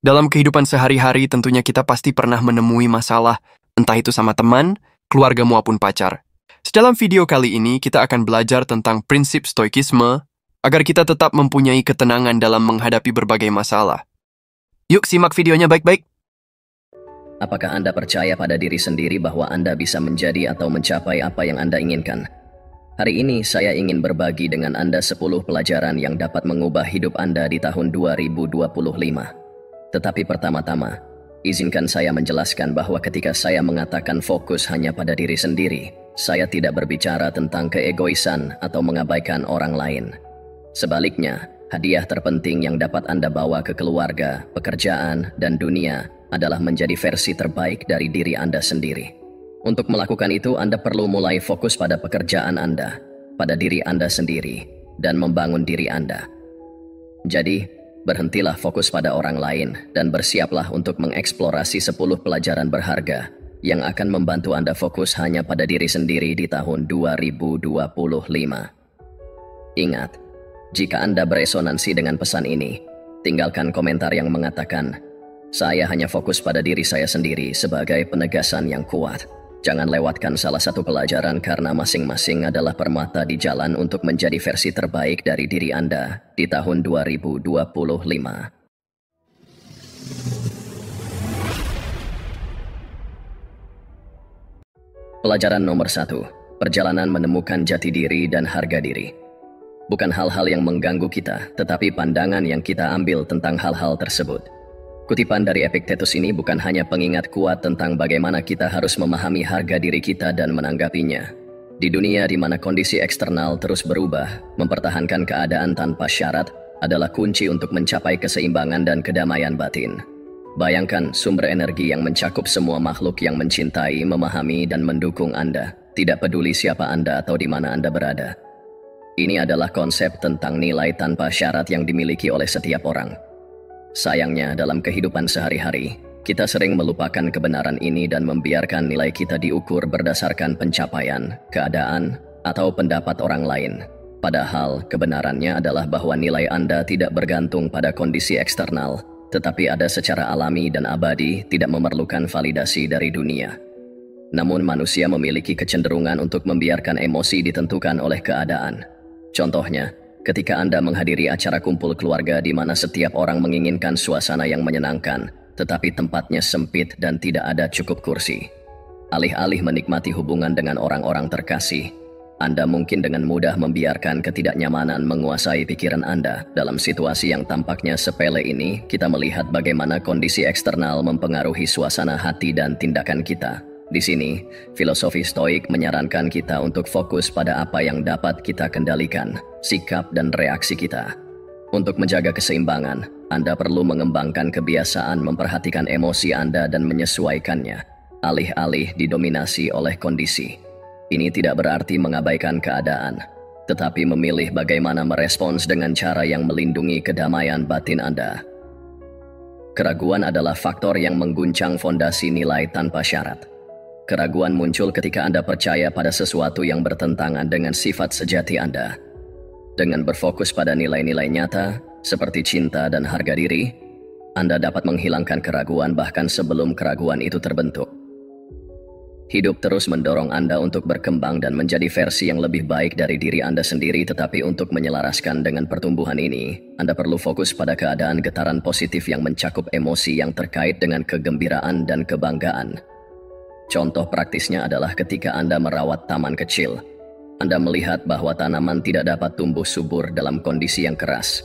Dalam kehidupan sehari-hari tentunya kita pasti pernah menemui masalah, entah itu sama teman, keluarga maupun pacar. Dalam video kali ini kita akan belajar tentang prinsip stoikisme agar kita tetap mempunyai ketenangan dalam menghadapi berbagai masalah. Yuk simak videonya baik-baik. Apakah Anda percaya pada diri sendiri bahwa Anda bisa menjadi atau mencapai apa yang Anda inginkan? Hari ini saya ingin berbagi dengan Anda 10 pelajaran yang dapat mengubah hidup Anda di tahun 2025. Tetapi pertama-tama, izinkan saya menjelaskan bahwa ketika saya mengatakan fokus hanya pada diri sendiri, saya tidak berbicara tentang keegoisan atau mengabaikan orang lain. Sebaliknya, hadiah terpenting yang dapat Anda bawa ke keluarga, pekerjaan, dan dunia adalah menjadi versi terbaik dari diri Anda sendiri. Untuk melakukan itu, Anda perlu mulai fokus pada pekerjaan Anda, pada diri Anda sendiri, dan membangun diri Anda. Jadi, berhentilah fokus pada orang lain dan bersiaplah untuk mengeksplorasi 10 pelajaran berharga yang akan membantu Anda fokus hanya pada diri sendiri di tahun 2025. Ingat, jika Anda beresonansi dengan pesan ini, tinggalkan komentar yang mengatakan, "Saya hanya fokus pada diri saya sendiri" sebagai penegasan yang kuat. Jangan lewatkan salah satu pelajaran karena masing-masing adalah permata di jalan untuk menjadi versi terbaik dari diri Anda di tahun 2025. Pelajaran nomor 1, perjalanan menemukan jati diri dan harga diri. Bukan hal-hal yang mengganggu kita, tetapi pandangan yang kita ambil tentang hal-hal tersebut. Kutipan dari Epictetus ini bukan hanya pengingat kuat tentang bagaimana kita harus memahami harga diri kita dan menanggapinya. Di dunia di mana kondisi eksternal terus berubah, mempertahankan keadaan tanpa syarat adalah kunci untuk mencapai keseimbangan dan kedamaian batin. Bayangkan sumber energi yang mencakup semua makhluk yang mencintai, memahami, dan mendukung Anda, tidak peduli siapa Anda atau di mana Anda berada. Ini adalah konsep tentang nilai tanpa syarat yang dimiliki oleh setiap orang. Sayangnya, dalam kehidupan sehari-hari, kita sering melupakan kebenaran ini dan membiarkan nilai kita diukur berdasarkan pencapaian, keadaan, atau pendapat orang lain. Padahal, kebenarannya adalah bahwa nilai Anda tidak bergantung pada kondisi eksternal, tetapi ada secara alami dan abadi, tidak memerlukan validasi dari dunia. Namun manusia memiliki kecenderungan untuk membiarkan emosi ditentukan oleh keadaan. Contohnya, ketika Anda menghadiri acara kumpul keluarga di mana setiap orang menginginkan suasana yang menyenangkan, tetapi tempatnya sempit dan tidak ada cukup kursi. Alih-alih menikmati hubungan dengan orang-orang terkasih, Anda mungkin dengan mudah membiarkan ketidaknyamanan menguasai pikiran Anda. Dalam situasi yang tampaknya sepele ini, kita melihat bagaimana kondisi eksternal mempengaruhi suasana hati dan tindakan kita. Di sini, filosofi Stoik menyarankan kita untuk fokus pada apa yang dapat kita kendalikan, sikap dan reaksi kita. Untuk menjaga keseimbangan, Anda perlu mengembangkan kebiasaan memperhatikan emosi Anda dan menyesuaikannya, alih-alih didominasi oleh kondisi. Ini tidak berarti mengabaikan keadaan, tetapi memilih bagaimana merespons dengan cara yang melindungi kedamaian batin Anda. Keraguan adalah faktor yang mengguncang fondasi nilai tanpa syarat. Keraguan muncul ketika Anda percaya pada sesuatu yang bertentangan dengan sifat sejati Anda. Dengan berfokus pada nilai-nilai nyata, seperti cinta dan harga diri, Anda dapat menghilangkan keraguan bahkan sebelum keraguan itu terbentuk. Hidup terus mendorong Anda untuk berkembang dan menjadi versi yang lebih baik dari diri Anda sendiri, tetapi untuk menyelaraskan dengan pertumbuhan ini, Anda perlu fokus pada keadaan getaran positif yang mencakup emosi yang terkait dengan kegembiraan dan kebanggaan. Contoh praktisnya adalah ketika Anda merawat taman kecil. Anda melihat bahwa tanaman tidak dapat tumbuh subur dalam kondisi yang keras.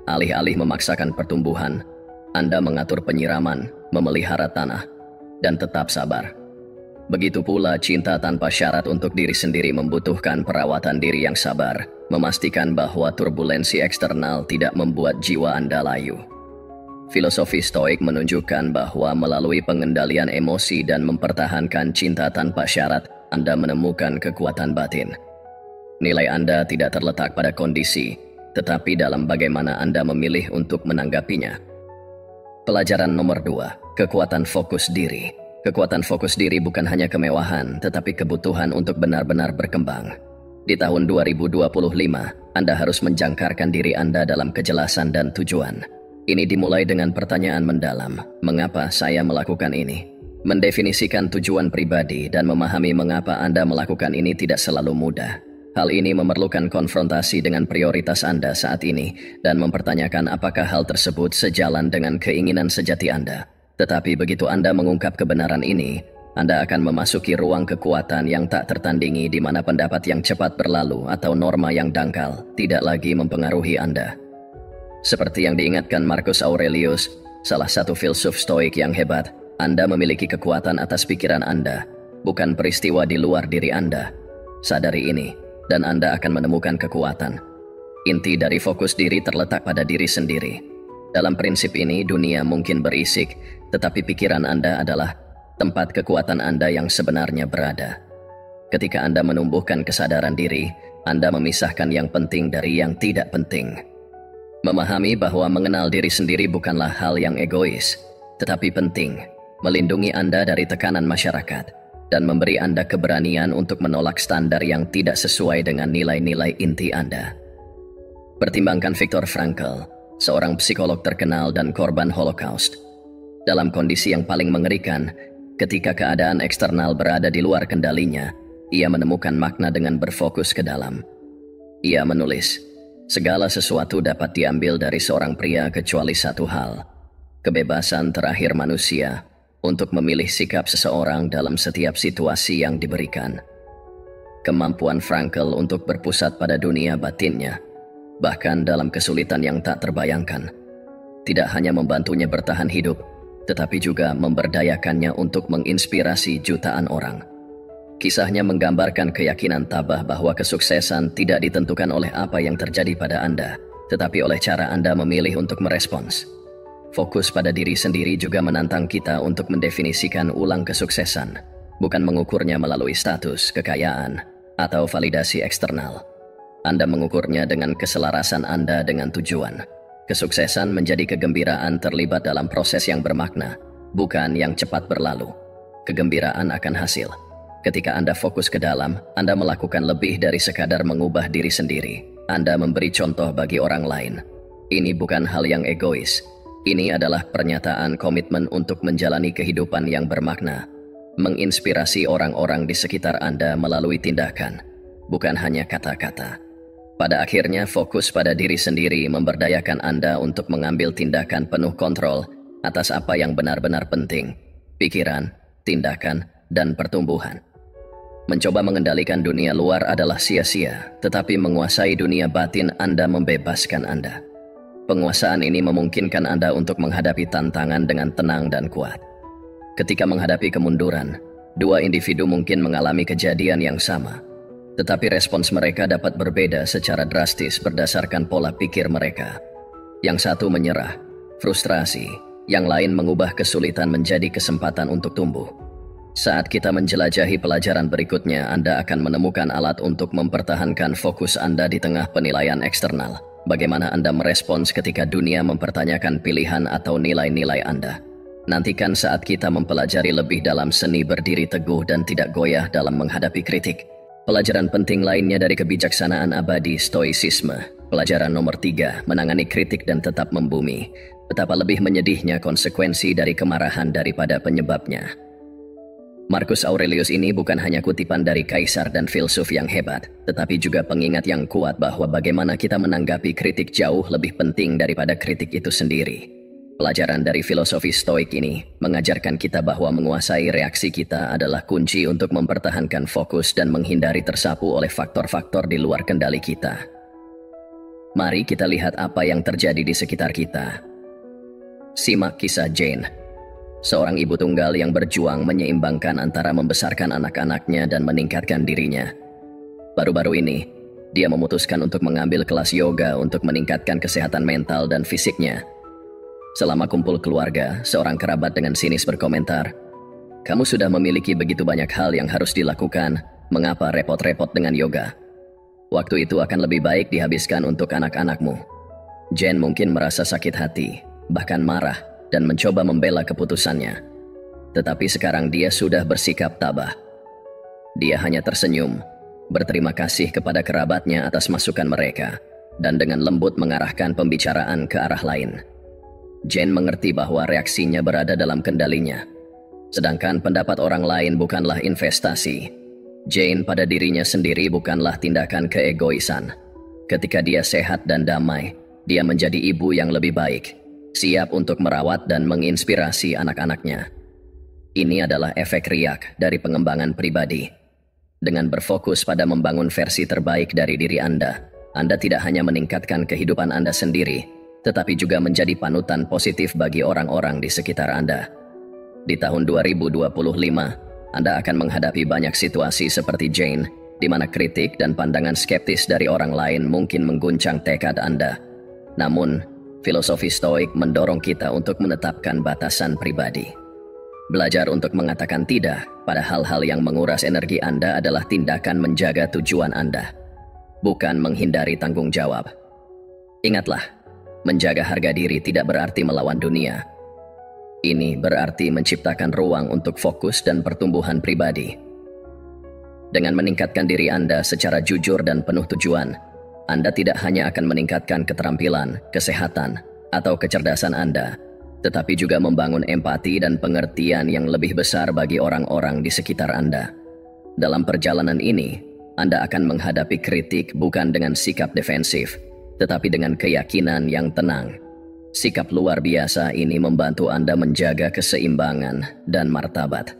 Alih-alih memaksakan pertumbuhan, Anda mengatur penyiraman, memelihara tanah, dan tetap sabar. Begitu pula cinta tanpa syarat untuk diri sendiri membutuhkan perawatan diri yang sabar, memastikan bahwa turbulensi eksternal tidak membuat jiwa Anda layu. Filosofi Stoik menunjukkan bahwa melalui pengendalian emosi dan mempertahankan cinta tanpa syarat, Anda menemukan kekuatan batin. Nilai Anda tidak terletak pada kondisi, tetapi dalam bagaimana Anda memilih untuk menanggapinya. Pelajaran nomor 2, kekuatan fokus diri. Kekuatan fokus diri bukan hanya kemewahan, tetapi kebutuhan untuk benar-benar berkembang. Di tahun 2025, Anda harus menjangkarkan diri Anda dalam kejelasan dan tujuan. Ini dimulai dengan pertanyaan mendalam, mengapa saya melakukan ini? Mendefinisikan tujuan pribadi dan memahami mengapa Anda melakukan ini tidak selalu mudah. Hal ini memerlukan konfrontasi dengan prioritas Anda saat ini dan mempertanyakan apakah hal tersebut sejalan dengan keinginan sejati Anda. Tetapi begitu Anda mengungkap kebenaran ini, Anda akan memasuki ruang kekuatan yang tak tertandingi di mana pendapat yang cepat berlalu atau norma yang dangkal tidak lagi mempengaruhi Anda. Seperti yang diingatkan Marcus Aurelius, salah satu filsuf Stoik yang hebat, Anda memiliki kekuatan atas pikiran Anda, bukan peristiwa di luar diri Anda. Sadari ini, dan Anda akan menemukan kekuatan. Inti dari fokus diri terletak pada diri sendiri. Dalam prinsip ini, dunia mungkin berisik, tetapi pikiran Anda adalah tempat kekuatan Anda yang sebenarnya berada. Ketika Anda menumbuhkan kesadaran diri, Anda memisahkan yang penting dari yang tidak penting. Memahami bahwa mengenal diri sendiri bukanlah hal yang egois, tetapi penting, melindungi Anda dari tekanan masyarakat, dan memberi Anda keberanian untuk menolak standar yang tidak sesuai dengan nilai-nilai inti Anda. Pertimbangkan Viktor Frankl, seorang psikolog terkenal dan korban Holocaust. Dalam kondisi yang paling mengerikan, ketika keadaan eksternal berada di luar kendalinya, ia menemukan makna dengan berfokus ke dalam. Ia menulis, segala sesuatu dapat diambil dari seorang pria kecuali satu hal, kebebasan terakhir manusia untuk memilih sikap seseorang dalam setiap situasi yang diberikan. Kemampuan Frankl untuk berpusat pada dunia batinnya, bahkan dalam kesulitan yang tak terbayangkan, tidak hanya membantunya bertahan hidup, tetapi juga memberdayakannya untuk menginspirasi jutaan orang. Kisahnya menggambarkan keyakinan tabah bahwa kesuksesan tidak ditentukan oleh apa yang terjadi pada Anda, tetapi oleh cara Anda memilih untuk merespons. Fokus pada diri sendiri juga menantang kita untuk mendefinisikan ulang kesuksesan, bukan mengukurnya melalui status, kekayaan, atau validasi eksternal. Anda mengukurnya dengan keselarasan Anda dengan tujuan. Kesuksesan menjadi kegembiraan terlibat dalam proses yang bermakna, bukan yang cepat berlalu. Kegembiraan akan hasil. Ketika Anda fokus ke dalam, Anda melakukan lebih dari sekadar mengubah diri sendiri. Anda memberi contoh bagi orang lain. Ini bukan hal yang egois. Ini adalah pernyataan komitmen untuk menjalani kehidupan yang bermakna, menginspirasi orang-orang di sekitar Anda melalui tindakan, bukan hanya kata-kata. Pada akhirnya, fokus pada diri sendiri memberdayakan Anda untuk mengambil tindakan penuh kontrol atas apa yang benar-benar penting, pikiran, tindakan, dan pertumbuhan. Mencoba mengendalikan dunia luar adalah sia-sia, tetapi menguasai dunia batin Anda membebaskan Anda. Penguasaan ini memungkinkan Anda untuk menghadapi tantangan dengan tenang dan kuat. Ketika menghadapi kemunduran, dua individu mungkin mengalami kejadian yang sama, tetapi respons mereka dapat berbeda secara drastis berdasarkan pola pikir mereka. Yang satu menyerah, frustrasi, yang lain mengubah kesulitan menjadi kesempatan untuk tumbuh. Saat kita menjelajahi pelajaran berikutnya, Anda akan menemukan alat untuk mempertahankan fokus Anda di tengah penilaian eksternal. Bagaimana Anda merespons ketika dunia mempertanyakan pilihan atau nilai-nilai Anda. Nantikan saat kita mempelajari lebih dalam seni berdiri teguh dan tidak goyah dalam menghadapi kritik. Pelajaran penting lainnya dari kebijaksanaan abadi Stoicisme. Pelajaran nomor 3, menangani kritik dan tetap membumi. Betapa lebih menyedihnya konsekuensi dari kemarahan daripada penyebabnya. Marcus Aurelius ini bukan hanya kutipan dari kaisar dan filsuf yang hebat, tetapi juga pengingat yang kuat bahwa bagaimana kita menanggapi kritik jauh lebih penting daripada kritik itu sendiri. Pelajaran dari filosofi Stoik ini mengajarkan kita bahwa menguasai reaksi kita adalah kunci untuk mempertahankan fokus dan menghindari tersapu oleh faktor-faktor di luar kendali kita. Mari kita lihat apa yang terjadi di sekitar kita. Simak kisah Jane, seorang ibu tunggal yang berjuang menyeimbangkan antara membesarkan anak-anaknya dan meningkatkan dirinya. Baru-baru ini, dia memutuskan untuk mengambil kelas yoga untuk meningkatkan kesehatan mental dan fisiknya. Selama kumpul keluarga, seorang kerabat dengan sinis berkomentar, "Kamu sudah memiliki begitu banyak hal yang harus dilakukan, mengapa repot-repot dengan yoga? Waktu itu akan lebih baik dihabiskan untuk anak-anakmu." Jane mungkin merasa sakit hati, bahkan marah, dan mencoba membela keputusannya. Tetapi sekarang dia sudah bersikap tabah. Dia hanya tersenyum, berterima kasih kepada kerabatnya atas masukan mereka, dan dengan lembut mengarahkan pembicaraan ke arah lain. Jane mengerti bahwa reaksinya berada dalam kendalinya. Sedangkan pendapat orang lain bukanlah investasi. Jane pada dirinya sendiri bukanlah tindakan keegoisan. Ketika dia sehat dan damai, dia menjadi ibu yang lebih baik, siap untuk merawat dan menginspirasi anak-anaknya. Ini adalah efek riak dari pengembangan pribadi. Dengan berfokus pada membangun versi terbaik dari diri Anda tidak hanya meningkatkan kehidupan Anda sendiri, tetapi juga menjadi panutan positif bagi orang-orang di sekitar Anda. Di tahun 2025, Anda akan menghadapi banyak situasi seperti Jane, di mana kritik dan pandangan skeptis dari orang lain mungkin mengguncang tekad Anda. Namun, filosofi Stoik mendorong kita untuk menetapkan batasan pribadi. Belajar untuk mengatakan tidak pada hal-hal yang menguras energi Anda adalah tindakan menjaga tujuan Anda, bukan menghindari tanggung jawab. Ingatlah, menjaga harga diri tidak berarti melawan dunia. Ini berarti menciptakan ruang untuk fokus dan pertumbuhan pribadi. Dengan meningkatkan diri Anda secara jujur dan penuh tujuan, Anda tidak hanya akan meningkatkan keterampilan, kesehatan, atau kecerdasan Anda, tetapi juga membangun empati dan pengertian yang lebih besar bagi orang-orang di sekitar Anda. Dalam perjalanan ini, Anda akan menghadapi kritik bukan dengan sikap defensif, tetapi dengan keyakinan yang tenang. Sikap luar biasa ini membantu Anda menjaga keseimbangan dan martabat.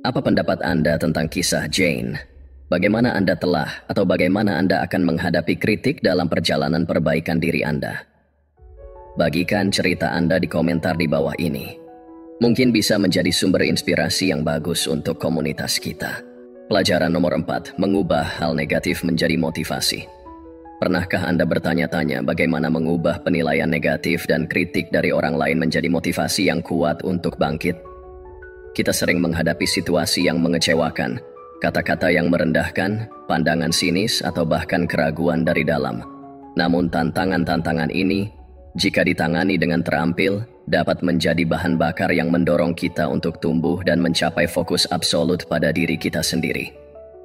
Apa pendapat Anda tentang kisah Jane? Bagaimana Anda telah atau bagaimana Anda akan menghadapi kritik dalam perjalanan perbaikan diri Anda? Bagikan cerita Anda di komentar di bawah ini. Mungkin bisa menjadi sumber inspirasi yang bagus untuk komunitas kita. Pelajaran nomor 4, mengubah hal negatif menjadi motivasi. Pernahkah Anda bertanya-tanya bagaimana mengubah penilaian negatif dan kritik dari orang lain menjadi motivasi yang kuat untuk bangkit? Kita sering menghadapi situasi yang mengecewakan, kata-kata yang merendahkan, pandangan sinis, atau bahkan keraguan dari dalam. Namun tantangan-tantangan ini, jika ditangani dengan terampil, dapat menjadi bahan bakar yang mendorong kita untuk tumbuh dan mencapai fokus absolut pada diri kita sendiri.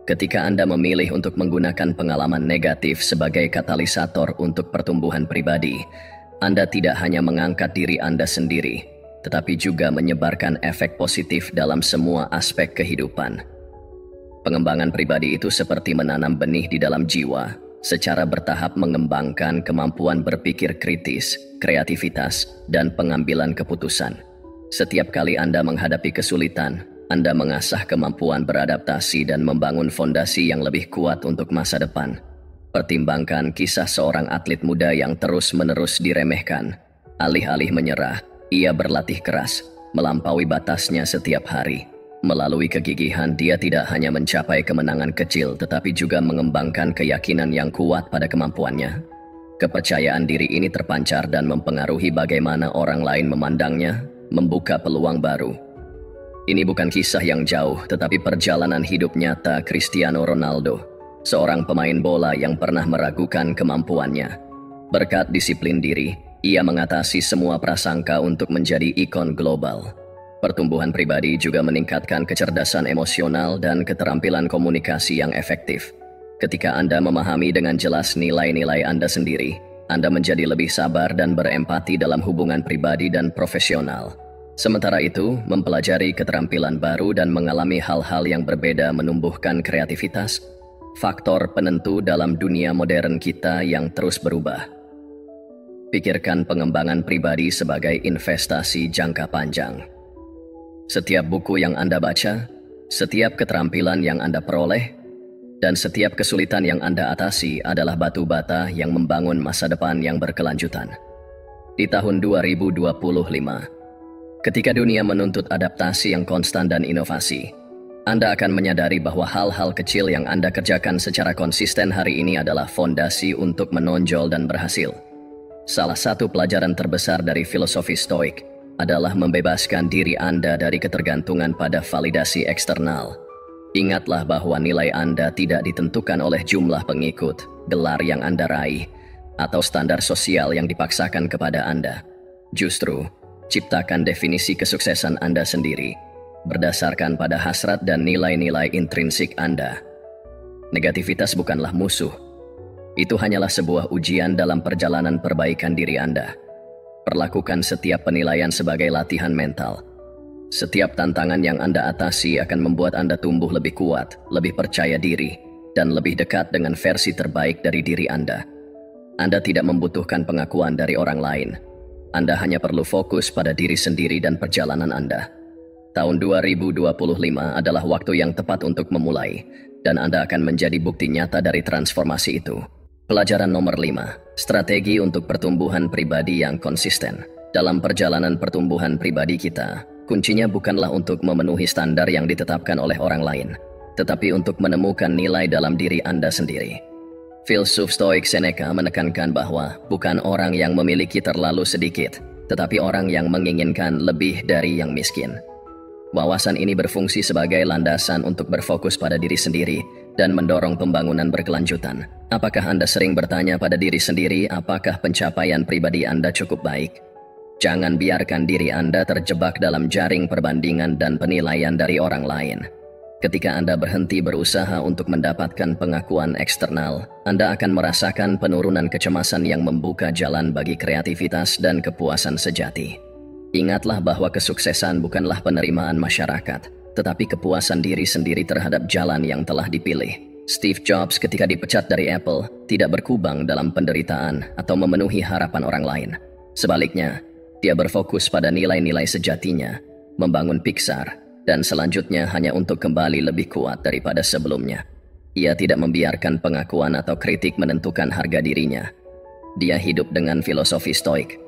Ketika Anda memilih untuk menggunakan pengalaman negatif sebagai katalisator untuk pertumbuhan pribadi, Anda tidak hanya mengangkat diri Anda sendiri, tetapi juga menyebarkan efek positif dalam semua aspek kehidupan. Pengembangan pribadi itu seperti menanam benih di dalam jiwa, secara bertahap mengembangkan kemampuan berpikir kritis, kreativitas, dan pengambilan keputusan. Setiap kali Anda menghadapi kesulitan, Anda mengasah kemampuan beradaptasi dan membangun fondasi yang lebih kuat untuk masa depan. Pertimbangkan kisah seorang atlet muda yang terus-menerus diremehkan. Alih-alih menyerah, ia berlatih keras, melampaui batasnya setiap hari. Melalui kegigihan, dia tidak hanya mencapai kemenangan kecil, tetapi juga mengembangkan keyakinan yang kuat pada kemampuannya. Kepercayaan diri ini terpancar dan mempengaruhi bagaimana orang lain memandangnya, membuka peluang baru. Ini bukan kisah yang jauh, tetapi perjalanan hidup nyata Cristiano Ronaldo, seorang pemain bola yang pernah meragukan kemampuannya. Berkat disiplin diri, ia mengatasi semua prasangka untuk menjadi ikon global. Pertumbuhan pribadi juga meningkatkan kecerdasan emosional dan keterampilan komunikasi yang efektif. Ketika Anda memahami dengan jelas nilai-nilai Anda sendiri, Anda menjadi lebih sabar dan berempati dalam hubungan pribadi dan profesional. Sementara itu, mempelajari keterampilan baru dan mengalami hal-hal yang berbeda menumbuhkan kreativitas, faktor penentu dalam dunia modern kita yang terus berubah. Pikirkan pengembangan pribadi sebagai investasi jangka panjang. Setiap buku yang Anda baca, setiap keterampilan yang Anda peroleh, dan setiap kesulitan yang Anda atasi adalah batu bata yang membangun masa depan yang berkelanjutan. Di tahun 2025, ketika dunia menuntut adaptasi yang konstan dan inovasi, Anda akan menyadari bahwa hal-hal kecil yang Anda kerjakan secara konsisten hari ini adalah fondasi untuk menonjol dan berhasil. Salah satu pelajaran terbesar dari filosofi Stoik adalah membebaskan diri Anda dari ketergantungan pada validasi eksternal. Ingatlah bahwa nilai Anda tidak ditentukan oleh jumlah pengikut, gelar yang Anda raih, atau standar sosial yang dipaksakan kepada Anda. Justru, ciptakan definisi kesuksesan Anda sendiri, berdasarkan pada hasrat dan nilai-nilai intrinsik Anda. Negativitas bukanlah musuh. Itu hanyalah sebuah ujian dalam perjalanan perbaikan diri Anda. Perlakukan setiap penilaian sebagai latihan mental. Setiap tantangan yang Anda atasi akan membuat Anda tumbuh lebih kuat, lebih percaya diri, dan lebih dekat dengan versi terbaik dari diri Anda. Anda tidak membutuhkan pengakuan dari orang lain. Anda hanya perlu fokus pada diri sendiri dan perjalanan Anda. Tahun 2025 adalah waktu yang tepat untuk memulai, dan Anda akan menjadi bukti nyata dari transformasi itu. Pelajaran nomor 5, strategi untuk pertumbuhan pribadi yang konsisten. Dalam perjalanan pertumbuhan pribadi kita, kuncinya bukanlah untuk memenuhi standar yang ditetapkan oleh orang lain, tetapi untuk menemukan nilai dalam diri Anda sendiri. Filsuf Stoik Seneca menekankan bahwa bukan orang yang memiliki terlalu sedikit, tetapi orang yang menginginkan lebih dari yang miskin. Wawasan ini berfungsi sebagai landasan untuk berfokus pada diri sendiri dan mendorong pembangunan berkelanjutan. Apakah Anda sering bertanya pada diri sendiri, apakah pencapaian pribadi Anda cukup baik? Jangan biarkan diri Anda terjebak dalam jaring perbandingan dan penilaian dari orang lain. Ketika Anda berhenti berusaha untuk mendapatkan pengakuan eksternal, Anda akan merasakan penurunan kecemasan yang membuka jalan bagi kreativitas dan kepuasan sejati. Ingatlah bahwa kesuksesan bukanlah penerimaan masyarakat, tetapi kepuasan diri sendiri terhadap jalan yang telah dipilih. Steve Jobs ketika dipecat dari Apple tidak berkubang dalam penderitaan atau memenuhi harapan orang lain. Sebaliknya, dia berfokus pada nilai-nilai sejatinya, membangun Pixar, dan selanjutnya hanya untuk kembali lebih kuat daripada sebelumnya. Ia tidak membiarkan pengakuan atau kritik menentukan harga dirinya. Dia hidup dengan filosofi Stoik.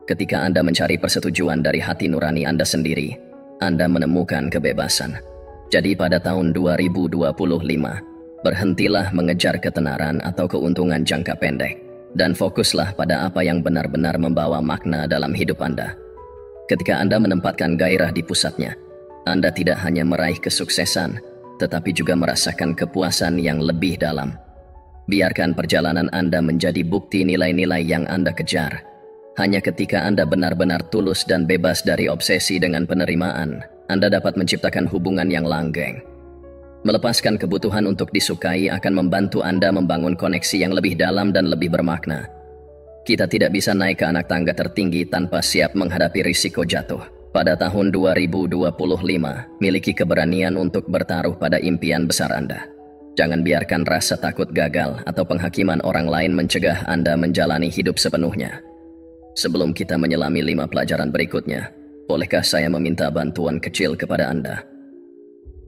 Ketika Anda mencari persetujuan dari hati nurani Anda sendiri, Anda menemukan kebebasan. Jadi pada tahun 2025, berhentilah mengejar ketenaran atau keuntungan jangka pendek, dan fokuslah pada apa yang benar-benar membawa makna dalam hidup Anda. Ketika Anda menempatkan gairah di pusatnya, Anda tidak hanya meraih kesuksesan, tetapi juga merasakan kepuasan yang lebih dalam. Biarkan perjalanan Anda menjadi bukti nilai-nilai yang Anda kejar. Hanya ketika Anda benar-benar tulus dan bebas dari obsesi dengan penerimaan, Anda dapat menciptakan hubungan yang langgeng. Melepaskan kebutuhan untuk disukai akan membantu Anda membangun koneksi yang lebih dalam dan lebih bermakna. Kita tidak bisa naik ke anak tangga tertinggi tanpa siap menghadapi risiko jatuh. Pada tahun 2025, miliki keberanian untuk bertaruh pada impian besar Anda. Jangan biarkan rasa takut gagal atau penghakiman orang lain mencegah Anda menjalani hidup sepenuhnya. Sebelum kita menyelami 5 pelajaran berikutnya, bolehkah saya meminta bantuan kecil kepada Anda?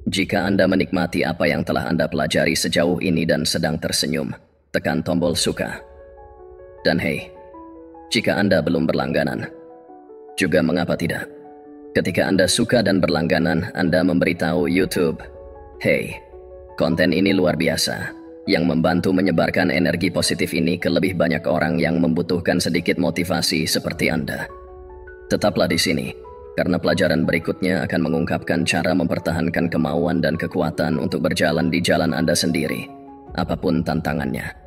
Jika Anda menikmati apa yang telah Anda pelajari sejauh ini dan sedang tersenyum, tekan tombol suka. Dan hey, jika Anda belum berlangganan, juga mengapa tidak? Ketika Anda suka dan berlangganan, Anda memberitahu YouTube, hey, konten ini luar biasa, yang membantu menyebarkan energi positif ini ke lebih banyak orang yang membutuhkan sedikit motivasi seperti Anda. Tetaplah di sini, karena pelajaran berikutnya akan mengungkapkan cara mempertahankan kemauan dan kekuatan untuk berjalan di jalan Anda sendiri, apapun tantangannya.